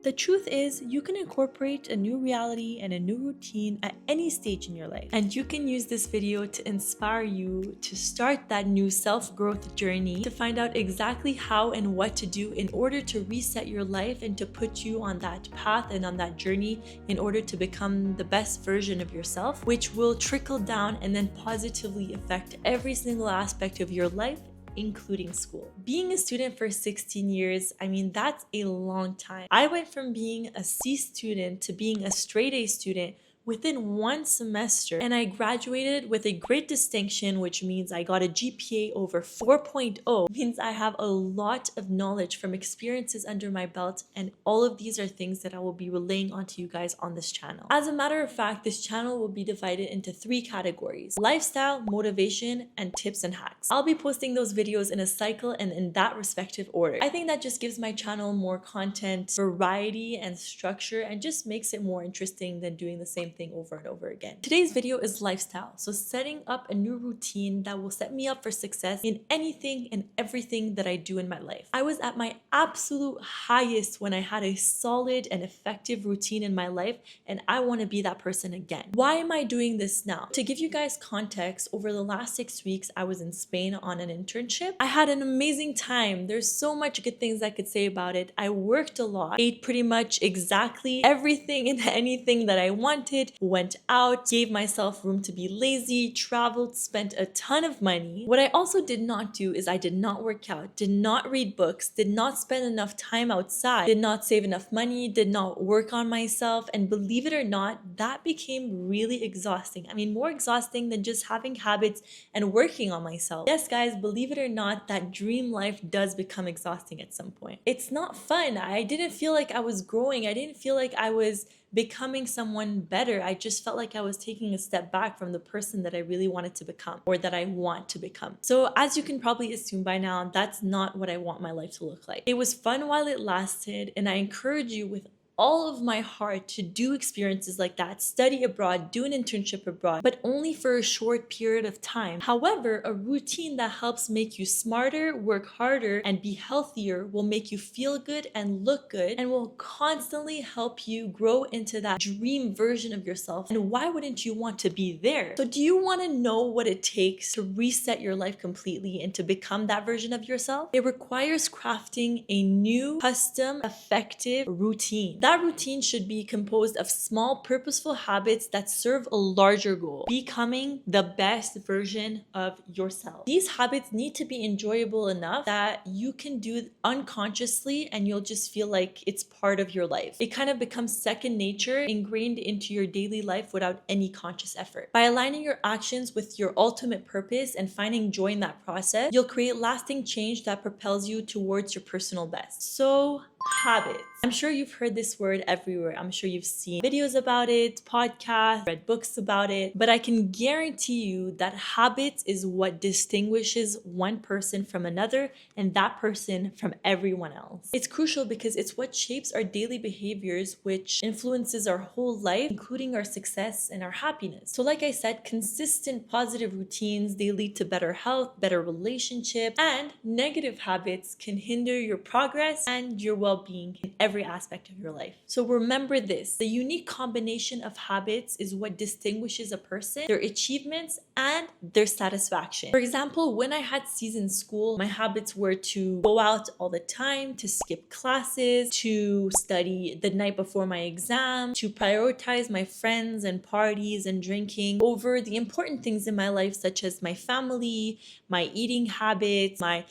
The truth is, you can incorporate a new reality and a new routine at any stage in your life. And you can use this video to inspire you to start that new self-growth journey, to find out exactly how and what to do in order to reset your life and to put you on that path and on that journey in order to become the best version of yourself, which will trickle down and then positively affect every single aspect of your life, including school. Being a student for 16 years, that's a long time. I went from being a C student to being a straight A student within one semester, and I graduated with a great distinction, which means I got a GPA over 4.0. Means I have a lot of knowledge from experiences under my belt, and all of these are things that I will be relaying onto you guys on this channel. As a matter of fact, this channel will be divided into 3 categories: lifestyle, motivation, and tips and hacks. I'll be posting those videos in a cycle and in that respective order. I think that just gives my channel more content, variety, and structure, and just makes it more interesting than doing the same thing over and over again. Today's video is lifestyle, so setting up a new routine that will set me up for success in anything and everything that I do in my life. I was at my absolute highest when I had a solid and effective routine in my life, and I want to be that person again. Why am I doing this now? To give you guys context, over the last 6 weeks, I was in Spain on an internship. I had an amazing time. There's so much good things I could say about it. I worked a lot, ate pretty much exactly everything and anything that I wanted, went out, gave myself room to be lazy, traveled, spent a ton of money. What I also did not do is I did not work out, did not read books, did not spend enough time outside, did not save enough money, did not work on myself, and believe it or not, that became really exhausting. More exhausting than just having habits and working on myself. Yes, guys, believe it or not, that dream life does become exhausting at some point. It's not fun. I didn't feel like I was growing. I didn't feel like I was becoming someone better. I just felt like I was taking a step back from the person that I really wanted to become, or that I want to become. So as you can probably assume by now, that's not what I want my life to look like. It was fun while it lasted, and I encourage you with all of my heart to do experiences like that, study abroad, do an internship abroad, but only for a short period of time. However, a routine that helps make you smarter, work harder, and be healthier will make you feel good and look good, and will constantly help you grow into that dream version of yourself. And why wouldn't you want to be there? So do you want to know what it takes to reset your life completely and to become that version of yourself? It requires crafting a new, custom, effective routine. That routine should be composed of small, purposeful habits that serve a larger goal: becoming the best version of yourself. These habits need to be enjoyable enough that you can do unconsciously, and you'll just feel like it's part of your life. It kind of becomes second nature, ingrained into your daily life without any conscious effort. By aligning your actions with your ultimate purpose and finding joy in that process, you'll create lasting change that propels you towards your personal best. So, habits. I'm sure you've heard this word everywhere. I'm sure you've seen videos about it, podcasts, read books about it, but I can guarantee you that habits is what distinguishes one person from another, and that person from everyone else. It's crucial because it's what shapes our daily behaviors, which influences our whole life, including our success and our happiness. So like I said, consistent positive routines, they lead to better health, better relationships, and negative habits can hinder your progress and your well-being in every aspect of your life. So remember this: the unique combination of habits is what distinguishes a person, their achievements, and their satisfaction. For example, when I had C's in school, my habits were to go out all the time, to skip classes, to study the night before my exam, to prioritize my friends and parties and drinking over the important things in my life, such as my family, my eating habits, my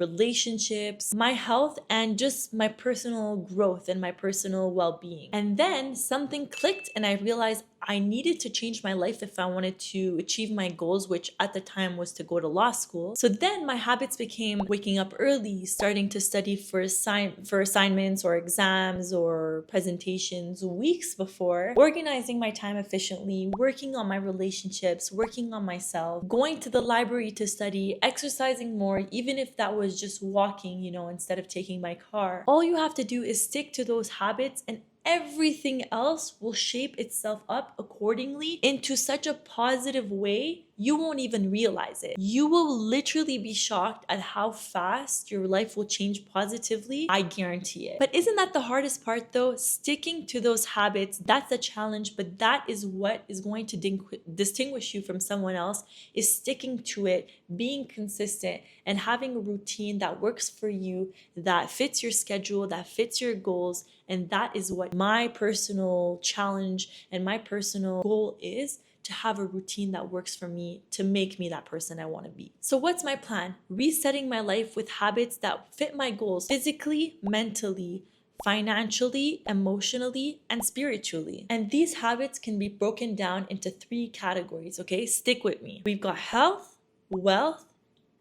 relationships, my health, and just my personal growth and my personal well-being. And then something clicked, and I realized I needed to change my life if I wanted to achieve my goals, which at the time was to go to law school. So then my habits became waking up early, starting to study for assignments or exams or presentations weeks before, organizing my time efficiently, working on my relationships, working on myself, going to the library to study, exercising more, even if that was just walking, instead of taking my car. All you have to do is stick to those habits, and everything else will shape itself up accordingly into such a positive way you won't even realize it. You will literally be shocked at how fast your life will change positively. I guarantee it. But isn't that the hardest part though? Sticking to those habits, that's a challenge, but that is what is going to distinguish you from someone else, is sticking to it, being consistent, and having a routine that works for you, that fits your schedule, that fits your goals. And that is what my personal challenge and my personal goal is, to have a routine that works for me, to make me that person I want to be. So what's my plan? Resetting my life with habits that fit my goals physically, mentally, financially, emotionally, and spiritually. And these habits can be broken down into 3 categories, okay? Stick with me. We've got health, wealth,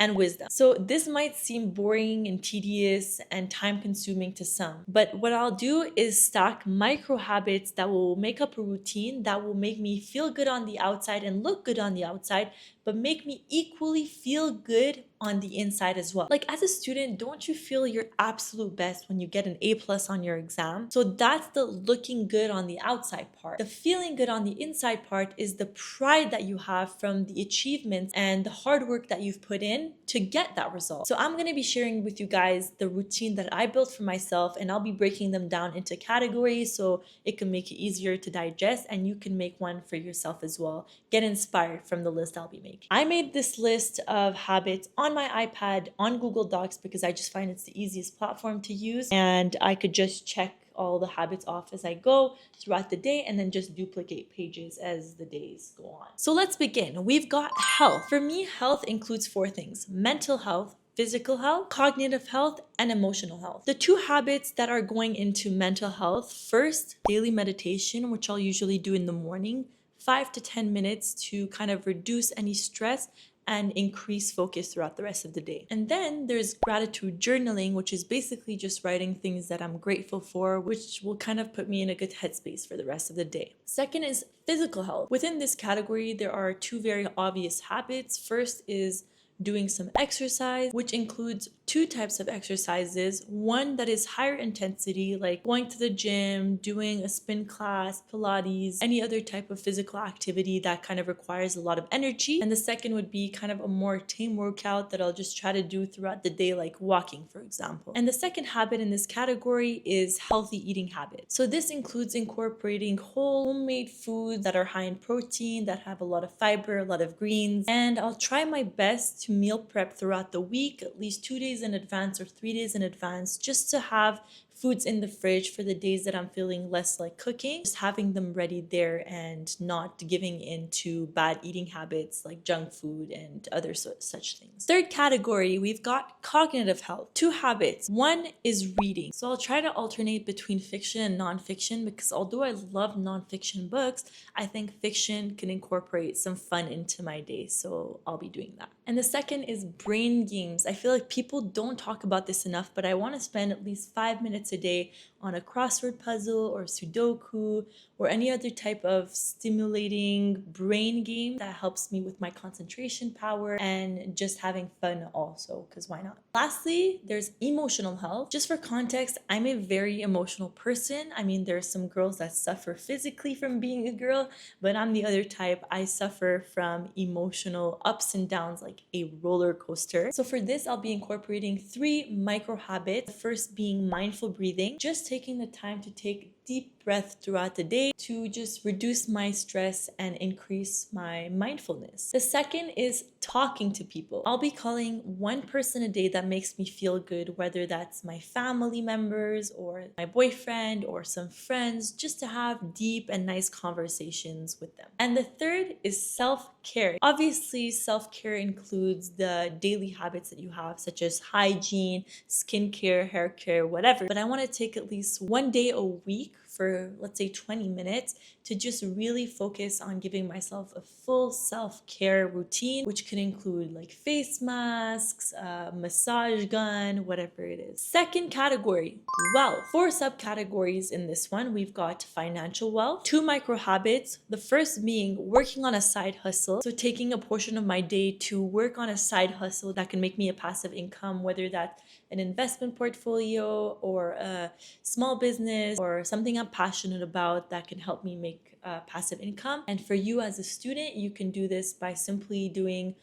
and wisdom. So this might seem boring and tedious and time consuming to some, but what I'll do is stack micro habits that will make up a routine that will make me feel good on the outside and look good on the outside, but make me equally feel good on the inside as well. Like as a student, don't you feel your absolute best when you get an A+ on your exam? So that's the looking good on the outside part. The feeling good on the inside part is the pride that you have from the achievements and the hard work that you've put in to get that result. So I'm going to be sharing with you guys the routine that I built for myself, and I'll be breaking them down into categories so it can make it easier to digest, and you can make one for yourself as well. Get inspired from the list I'll be making. I made this list of habits on my iPad on Google Docs because I just find it's the easiest platform to use, and I could just check all the habits off as I go throughout the day and then just duplicate pages as the days go on. So let's begin. We've got health. For me, health includes 4 things: mental health, physical health, cognitive health, and emotional health. The 2 habits that are going into mental health: first, daily meditation, which I'll usually do in the morning, 5 to 10 minutes to kind of reduce any stress and increase focus throughout the rest of the day. And then there's gratitude journaling, which is basically just writing things that I'm grateful for, which will kind of put me in a good headspace for the rest of the day. Second is physical health. Within this category, there are 2 very obvious habits. First is doing some exercise, which includes 2 types of exercises. One that is higher intensity, like going to the gym, doing a spin class, Pilates, any other type of physical activity that kind of requires a lot of energy. And the second would be kind of a more tame workout that I'll just try to do throughout the day, like walking, for example. And the second habit in this category is healthy eating habits. So this includes incorporating whole homemade foods that are high in protein, that have a lot of fiber, a lot of greens. And I'll try my best to meal prep throughout the week, at least 2 days in advance or 3 days in advance, just to have foods in the fridge for the days that I'm feeling less like cooking, just having them ready there and not giving into bad eating habits like junk food and other such things. Third category, we've got cognitive health. 2 habits. One is reading. So I'll try to alternate between fiction and nonfiction, because although I love nonfiction books, I think fiction can incorporate some fun into my day. So I'll be doing that. And the second is brain games. I feel like people don't talk about this enough, but I want to spend at least 5 minutes a day on a crossword puzzle or Sudoku or any other type of stimulating brain game that helps me with my concentration power and just having fun also, because why not? Lastly, there's emotional health. Just for context, I'm a very emotional person. I mean, there are some girls that suffer physically from being a girl, but I'm the other type. I suffer from emotional ups and downs like a roller coaster. So for this, I'll be incorporating 3 micro habits. The first being mindful breathing, just taking the time to take deep breath throughout the day to just reduce my stress and increase my mindfulness. The second is talking to people. I'll be calling 1 person a day that makes me feel good, whether that's my family members or my boyfriend or some friends, just to have deep and nice conversations with them. And the third is self-care. Obviously, self-care includes the daily habits that you have, such as hygiene, skincare, hair care, whatever. But I want to take at least 1 day a week for, let's say, 20 minutes to just really focus on giving myself a full self-care routine, which can include like face masks, massage gun, whatever it is. Second category, wealth. 4 subcategories in this one. We've got financial wealth, 2 micro habits. The first being working on a side hustle. So taking a portion of my day to work on a side hustle that can make me a passive income, whether that's an investment portfolio or a small business or something I'm passionate about that can help me make passive income. And for you as a student, you can do this by simply doing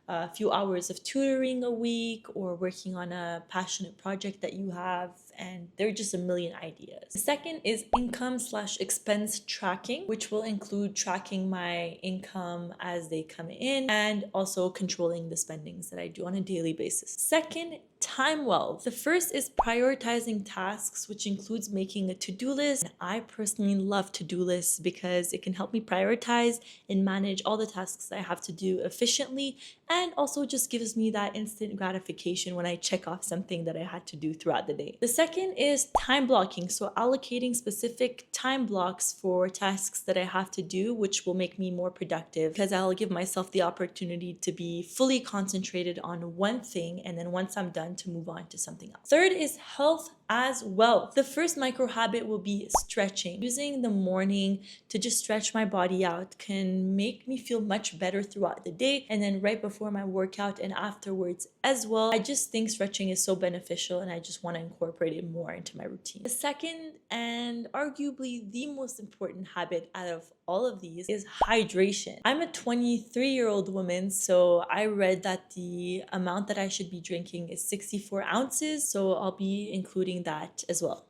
a few hours of tutoring a week or working on a passionate project that you have, and there are just a million ideas. The second is income/expense tracking, which will include tracking my income as they come in and also controlling the spendings that I do on a daily basis. Second, time wealth. The first is prioritizing tasks, which includes making a to-do list. And I personally love to-do lists because it can help me prioritize and manage all the tasks I have to do efficiently, and also just gives me that instant gratification when I check off something that I had to do throughout the day. The second is time blocking. So allocating specific time blocks for tasks that I have to do, which will make me more productive because I'll give myself the opportunity to be fully concentrated on one thing, and then once I'm done, to move on to something else. Third is health as wealth. The first micro habit will be stretching. Using the morning to just stretch my body out can make me feel much better throughout the day, and then right before my workout and afterwards as well. I just think stretching is so beneficial, and I just want to incorporate it more into my routine. The second and arguably the most important habit out of all of these is hydration. I'm a 23-year-old woman, so I read that the amount that I should be drinking is 64 ounces, so I'll be including that as well.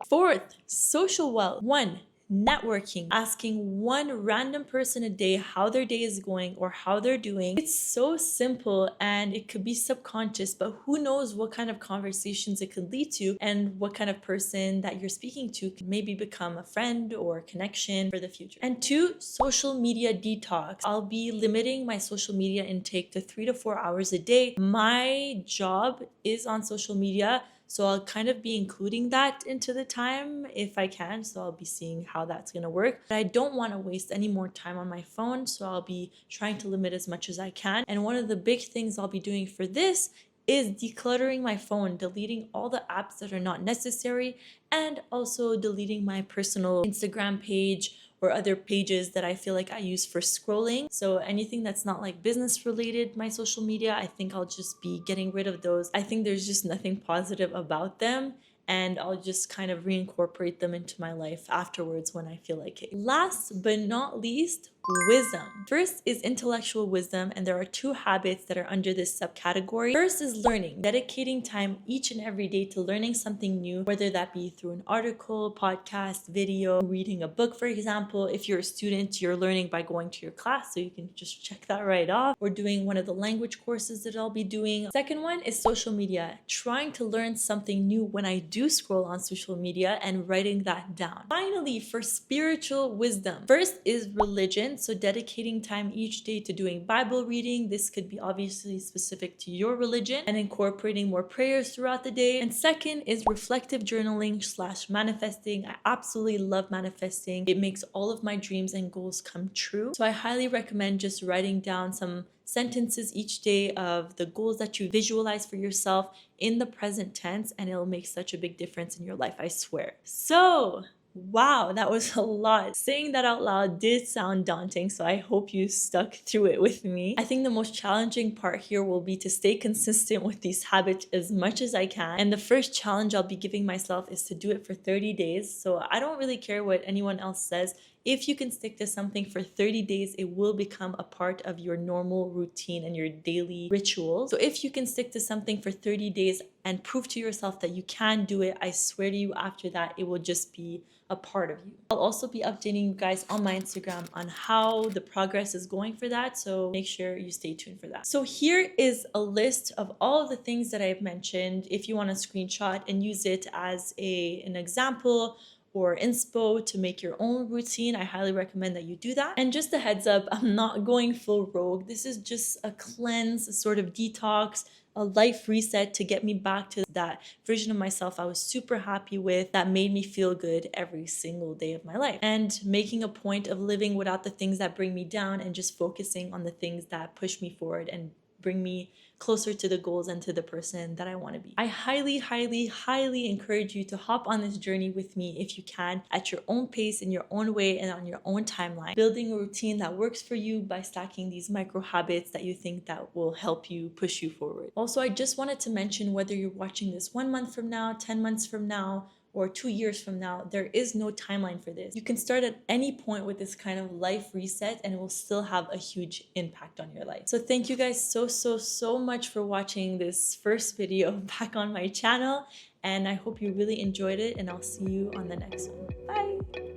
Fourth, social wealth. 1, networking. Asking one random person a day how their day is going or how they're doing. It's so simple and it could be subconscious, but who knows what kind of conversations it could lead to and what kind of person that you're speaking to can maybe become a friend or a connection for the future. And 2, social media detox. I'll be limiting my social media intake to 3 to 4 hours a day. My job is on social media, so I'll kind of be including that into the time if I can. So I'll be seeing how that's going to work. But I don't want to waste any more time on my phone. So I'll be trying to limit as much as I can. And one of the big things I'll be doing for this is decluttering my phone, deleting all the apps that are not necessary, and also deleting my personal Instagram page or other pages that I feel like I use for scrolling. So anything that's not like business related, my social media, I think I'll just be getting rid of those. I think there's just nothing positive about them, and I'll just kind of reincorporate them into my life afterwards when I feel like it. Last but not least, wisdom. First is intellectual wisdom, and there are 2 habits that are under this subcategory. First is learning, dedicating time each and every day to learning something new, whether that be through an article, podcast, video, reading a book, for example. If you're a student, you're learning by going to your class, so you can just check that right off, or doing one of the language courses that I'll be doing. Second one is social media, trying to learn something new when I do scroll on social media and writing that down. Finally, for spiritual wisdom, first is religion. So dedicating time each day to doing Bible reading. This could be obviously specific to your religion, and incorporating more prayers throughout the day. And second is reflective journaling/manifesting. I absolutely love manifesting. It makes all of my dreams and goals come true. So I highly recommend just writing down some sentences each day of the goals that you visualize for yourself in the present tense, and it'll make such a big difference in your life, I swear. So wow, that was a lot. Saying that out loud did sound daunting, so I hope you stuck through it with me. I think the most challenging part here will be to stay consistent with these habits as much as I can. And the first challenge I'll be giving myself is to do it for 30 days. So I don't really care what anyone else says. If you can stick to something for 30 days, it will become a part of your normal routine and your daily ritual. So if you can stick to something for 30 days and prove to yourself that you can do it, I swear to you, after that, it will just be a part of you. I'll also be updating you guys on my Instagram on how the progress is going for that, so make sure you stay tuned for that. So here is a list of all of the things that I've mentioned. If you want to screenshot and use it as an example or inspo to make your own routine, I highly recommend that you do that. And just a heads up, I'm not going full rogue. This is just a cleanse, a sort of detox, a life reset to get me back to that version of myself I was super happy with, that made me feel good every single day of my life. And making a point of living without the things that bring me down and just focusing on the things that push me forward and bring me closer to the goals and to the person that I want to be. I highly, highly, highly encourage you to hop on this journey with me if you can, at your own pace, in your own way, and on your own timeline, building a routine that works for you by stacking these micro habits that you think that will help you push you forward. Also, I just wanted to mention, whether you're watching this 1 month from now, 10 months from now, or 2 years from now. There is no timeline for this. You can start at any point with this kind of life reset and it will still have a huge impact on your life. So thank you guys so much for watching this first video back on my channel, and I hope you really enjoyed it, and I'll see you on the next one. Bye!